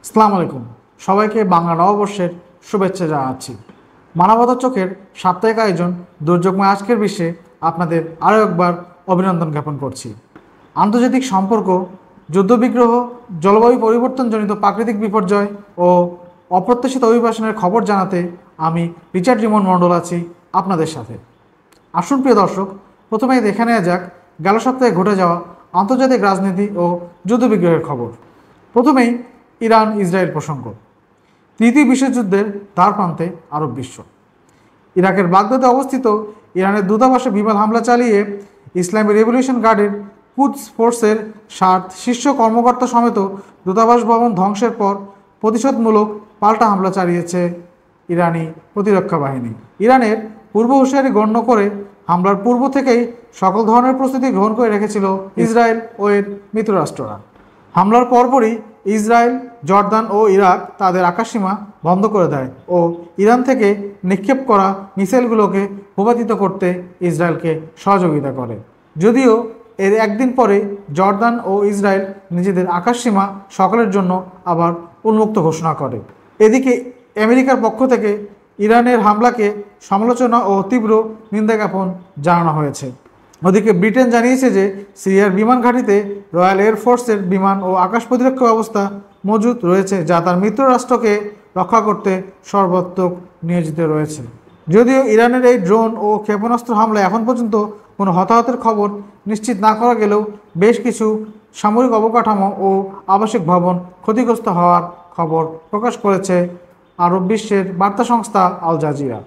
আসসালামু আলাইকুম। সবাইকে বাংলা নববর্ষের শুভেচ্ছা জানাচ্ছি। মানবতার চোখের সাপ্তাহিক আয়োজন দুর্যোগময় আজকের বিশ্বে আপনাদের আরও একবার অভিনন্দন জ্ঞাপন করছি। আন্তর্জাতিক সম্পর্ক, যুদ্ধবিগ্রহ, জলবায়ু পরিবর্তনজনিত প্রাকৃতিক বিপর্যয় ও অপ্রত্যাশিত অভিবাসনের খবর জানাতে আমি রিচার্ড রিমন মণ্ডল আছি আপনাদের সাথে। আসুন প্রিয় দর্শক, প্রথমেই দেখে নেওয়া যাক গেল সপ্তাহে ঘটে যাওয়া আন্তর্জাতিক রাজনীতি ও যুদ্ধবিগ্রহের খবর। প্রথমেই ইরান ইসরায়েল প্রসঙ্গ। তৃতীয় বিশ্বযুদ্ধের দ্বারপ্রান্তে আরব বিশ্ব। ইরাকের বাগদাদে অবস্থিত ইরানের দূতাবাসে বিমান হামলা চালিয়ে ইসলামী রেভলিউশন গার্ডের কুদস ফোর্সের শীর্ষ কর্মকর্তা সমেত দূতাবাস ভবন ধ্বংসের পর প্রতিশোধমূলক পাল্টা হামলা চালিয়েছে ইরানি প্রতিরক্ষা বাহিনী। ইরানের পূর্ব হুঁশিয়ারি গণ্য করে হামলার পূর্ব থেকেই সকল ধরনের প্রস্তুতি গ্রহণ করে রেখেছিল ইসরায়েল ও এর মিত্ররাষ্ট্ররা। হামলার পরপরই ইসরায়েল, জর্দান ও ইরাক তাদের আকাশসীমা বন্ধ করে দেয় ও ইরান থেকে নিক্ষেপ করা মিসাইলগুলোকে ভূপাতিত করতে ইসরায়েলকে সহযোগিতা করে। যদিও এর একদিন পরে জর্দান ও ইসরায়েল নিজেদের আকাশসীমা সকলের জন্য আবার উন্মুক্ত ঘোষণা করে। এদিকে আমেরিকার পক্ষ থেকে ইরানের হামলাকে সমালোচনা ও তীব্র নিন্দা জ্ঞাপন জানানো হয়েছে। ওদিকে ব্রিটেন জানিয়েছে যে সিরিয়ার বিমান ঘাঁটিতে রয়্যাল এয়ারফোর্সের বিমান ও আকাশ প্রতিরক্ষা ব্যবস্থা মজুদ রয়েছে, যা তার মিত্র রাষ্ট্রকে রক্ষা করতে সর্বাত্মক নিয়োজিত রয়েছে। যদিও ইরানের এই ড্রোন ও ক্ষেপণাস্ত্র হামলায় এখন পর্যন্ত কোনো হতাহতের খবর নিশ্চিত না করা গেলেও বেশ কিছু সামরিক অবকাঠামো ও আবাসিক ভবন ক্ষতিগ্রস্ত হওয়ার খবর প্রকাশ করেছে আরব বিশ্বের বার্তা সংস্থা আল জাজিরা।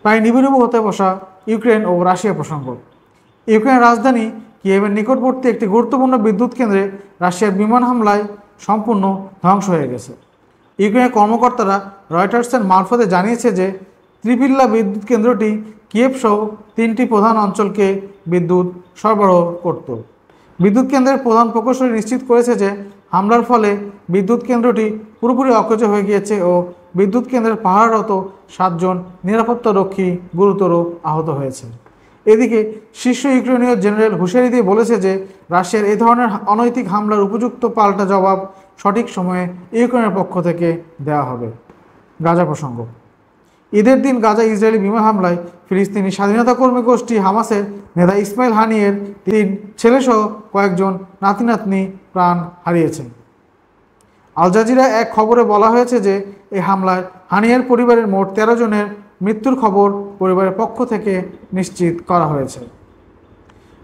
প্রায় নিবিড় হতে বসা ইউক্রেন ও রাশিয়া প্রসঙ্গ। ইউক্রেনের রাজধানী কিয়েভের নিকটবর্তী একটি গুরুত্বপূর্ণ বিদ্যুৎ কেন্দ্রে রাশিয়ার বিমান হামলায় সম্পূর্ণ ধ্বংস হয়ে গেছে। ইউক্রেনের কর্মকর্তারা রয়টার্সের মারফতে জানিয়েছে যে ত্রিপিল্লা বিদ্যুৎ কেন্দ্রটি কিয়েভ সহ 3টি প্রধান অঞ্চলকে বিদ্যুৎ সরবরাহ করত। বিদ্যুৎ কেন্দ্রের প্রধান প্রকৌশলী নিশ্চিত করেছে যে হামলার ফলে বিদ্যুৎ কেন্দ্রটি পুরোপুরি অকেজো হয়ে গিয়েছে ও বিদ্যুৎ কেন্দ্রের পাহারারত 7 জন নিরাপত্তারক্ষী গুরুতর আহত হয়েছে। এদিকে শীর্ষ ইউক্রেনীয় জেনারেল হুঁশিয়ারি দিয়ে বলেছে যে রাশিয়ার এই ধরনের অনৈতিক হামলার উপযুক্ত পাল্টা জবাব সঠিক সময়ে ইউক্রেনের পক্ষ থেকে দেওয়া হবে। গাজা প্রসঙ্গ। ঈদের দিন গাজা ইসরায়েলি বিমান হামলায় ফিলিস্তিনি স্বাধীনতা কর্মী গোষ্ঠী হামাসের নেতা ইসমাইল হানিয়ের 3 ছেলেসহ কয়েকজন নাতি নাতনি প্রাণ হারিয়েছেন। আল জাজিরা এক খবরে বলা হয়েছে যে এই হামলায় হানিয়ের পরিবারের মোট 13 জনের মৃত্যুর খবর পরিবারের পক্ষ থেকে নিশ্চিত করা হয়েছে।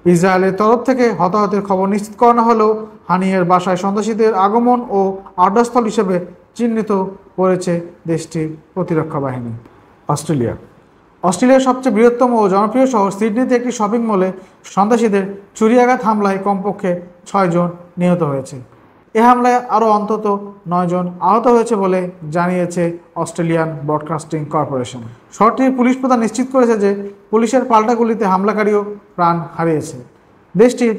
ইসরায়েলের তরফ থেকে হতাহতের খবর নিশ্চিত করা হলেও হানিয়ের বাসায় সন্ত্রাসীদের আগমন ও আড্ডাস্থল হিসেবে চিহ্নিত করেছে দেশটির প্রতিরক্ষা বাহিনী। অস্ট্রেলিয়ার সবচেয়ে বৃহত্তম ও জনপ্রিয় শহর সিডনিতে একটি শপিং মলে সন্ত্রাসীদের ছুরিয়াঘাত হামলায় কমপক্ষে 6 জন নিহত হয়েছে। এ হামলায় আরও অন্তত 9 জন আহত হয়েছে বলে জানিয়েছে অস্ট্রেলিয়ান ব্রডকাস্টিং কর্পোরেশন। শহরটির পুলিশ প্রধান নিশ্চিত করেছে যে পুলিশের পাল্টা গুলিতে হামলাকারীও প্রাণ হারিয়েছে। দেশটির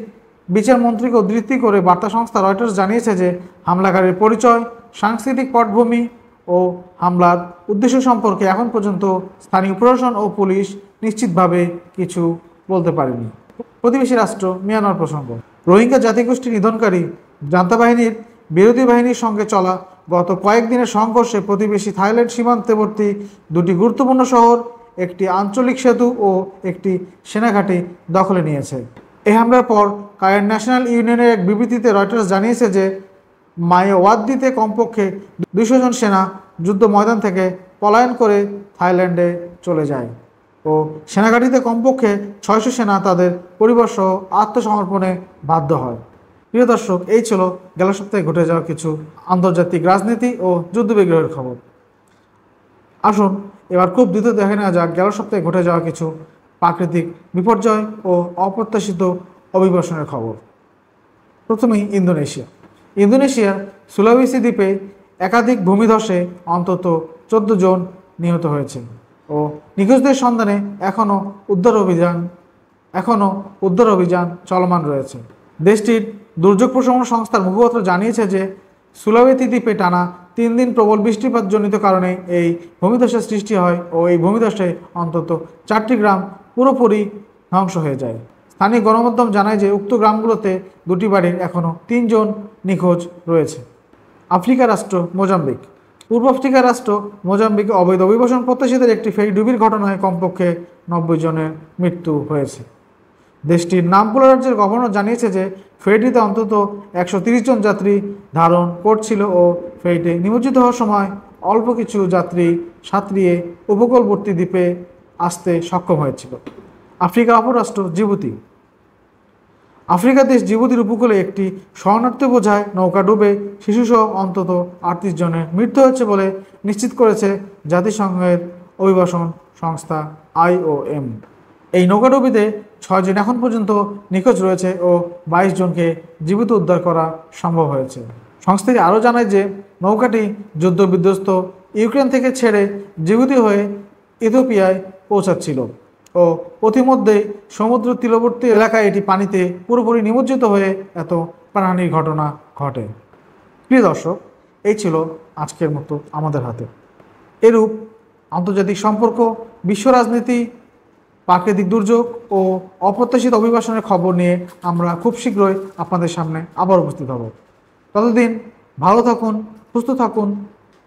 বিচার মন্ত্রীকে উদ্ধৃতি করে বার্তা সংস্থা রয়টার্স জানিয়েছে যে হামলাকারীর পরিচয়, সাংস্কৃতিক পটভূমি ও হামলার উদ্দেশ্য সম্পর্কে এখন পর্যন্ত স্থানীয় প্রশাসন ও পুলিশ নিশ্চিতভাবে কিছু বলতে পারেনি। প্রতিবেশী রাষ্ট্র মিয়ানমার প্রসঙ্গ। রোহিঙ্গা জাতিগোষ্ঠী নিধনকারী জান্তা বাহিনীর বিরোধী বাহিনীর সঙ্গে চলা গত কয়েকদিনের সংঘর্ষে প্রতিবেশী থাইল্যান্ড সীমান্তবর্তী 2টি গুরুত্বপূর্ণ শহর, একটি আঞ্চলিক সেতু ও একটি সেনাঘাঁটি দখলে নিয়েছে। এই হামলার পর কায়েন ন্যাশনাল ইউনিয়নের এক বিবৃতিতে রয়টার্স জানিয়েছে যে মায়াওয়াদ্দিতে কমপক্ষে 200 জন সেনা যুদ্ধ ময়দান থেকে পলায়ন করে থাইল্যান্ডে চলে যায় ও সেনাঘাঁটিতে কমপক্ষে 600 সেনা তাদের পরিবারসহ আত্মসমর্পণে বাধ্য হয়। প্রিয় দর্শক, এই ছিল গেল সপ্তাহে ঘটে যাওয়া কিছু আন্তর্জাতিক রাজনীতি ও যুদ্ধবিগ্রহের খবর। আসুন এবার খুব দ্রুত দেখে নেওয়া যাক গেল সপ্তাহে ঘটে যাওয়া কিছু প্রাকৃতিক বিপর্যয় ও অপ্রত্যাশিত অভিবাসনের খবর। প্রথমেই ইন্দোনেশিয়ার সুলাওয়েসি দ্বীপে একাধিক ভূমিধসে অন্তত 14 জন নিহত হয়েছে ও নিখোঁজদের সন্ধানে এখনও উদ্ধার অভিযান চলমান রয়েছে। দেশটির দুর্যোগ প্রশমন সংস্থার মুখপাত্র জানিয়েছে যে সুলাওয়েসি দ্বীপে টানা 3 দিন প্রবল বৃষ্টিপাতজনিত কারণে এই ভূমিধসের সৃষ্টি হয় ও এই ভূমিধসে অন্তত 4টি গ্রাম পুরোপুরি ধ্বংস হয়ে যায়। স্থানীয় গণমাধ্যম জানায় যে উক্ত গ্রামগুলোতে 2টি বাড়ির এখনও 3 জন নিখোঁজ রয়েছে। আফ্রিকা রাষ্ট্র মোজাম্বিক। পূর্ব আফ্রিকা রাষ্ট্র মোজাম্বিকে অবৈধ অভিবাসন প্রত্যাশীদের একটি ফেরি ডুবির ঘটনায় কমপক্ষে 90 জনের মৃত্যু হয়েছে। দেশটির নামপুলা রাজ্যের গভর্নর জানিয়েছে যে ফেরিটিতে অন্তত 130 জন যাত্রী ধারণ করছিল ও ফেরিটি নিমজ্জিত হওয়ার সময় অল্প কিছু যাত্রী সাঁতরিয়ে উপকূলবর্তী দ্বীপে আসতে সক্ষম হয়েছিল। আফ্রিকা অপরাষ্ট্র জিবুতি। আফ্রিকা দেশ জিবুতির উপকূলে একটি শরণার্থী বোঝায় নৌকা ডুবে শিশুসহ অন্তত 38 জনের মৃত্যু হয়েছে বলে নিশ্চিত করেছে জাতিসংঘের অভিবাসন সংস্থা IOM। এই নৌকাডুবিতে 6 জন এখন পর্যন্ত নিখোঁজ রয়েছে ও 22 জনকে জীবিত উদ্ধার করা সম্ভব হয়েছে। সংস্থাটি আরও জানায় যে নৌকাটি যুদ্ধবিধ্বস্ত ইউক্রেন থেকে ছেড়ে জিবুতি হয়ে ইথিওপিয়ায় পৌঁছাচ্ছিল ও পথিমধ্যেই সমুদ্র তীরবর্তী এলাকায় এটি পানিতে পুরোপুরি নিমজ্জিত হয়ে এত প্রাণহানির ঘটনা ঘটে। প্রিয় দর্শক, এই ছিল আজকের মতো আমাদের হাতে। এরূপ আন্তর্জাতিক সম্পর্ক, বিশ্ব রাজনীতি, প্রাকৃতিক দুর্যোগ ও অপ্রত্যাশিত অভিবাসনের খবর নিয়ে আমরা খুব শীঘ্রই আপনাদের সামনে আবার উপস্থিত হব। ততদিন ভালো থাকুন, সুস্থ থাকুন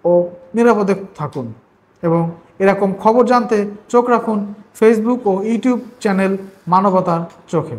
ও নিরাপদে থাকুন এবং এরকম খবর জানতে চোখ রাখুন ফেসবুক ও ইউটিউব চ্যানেল মানবতার চোখে।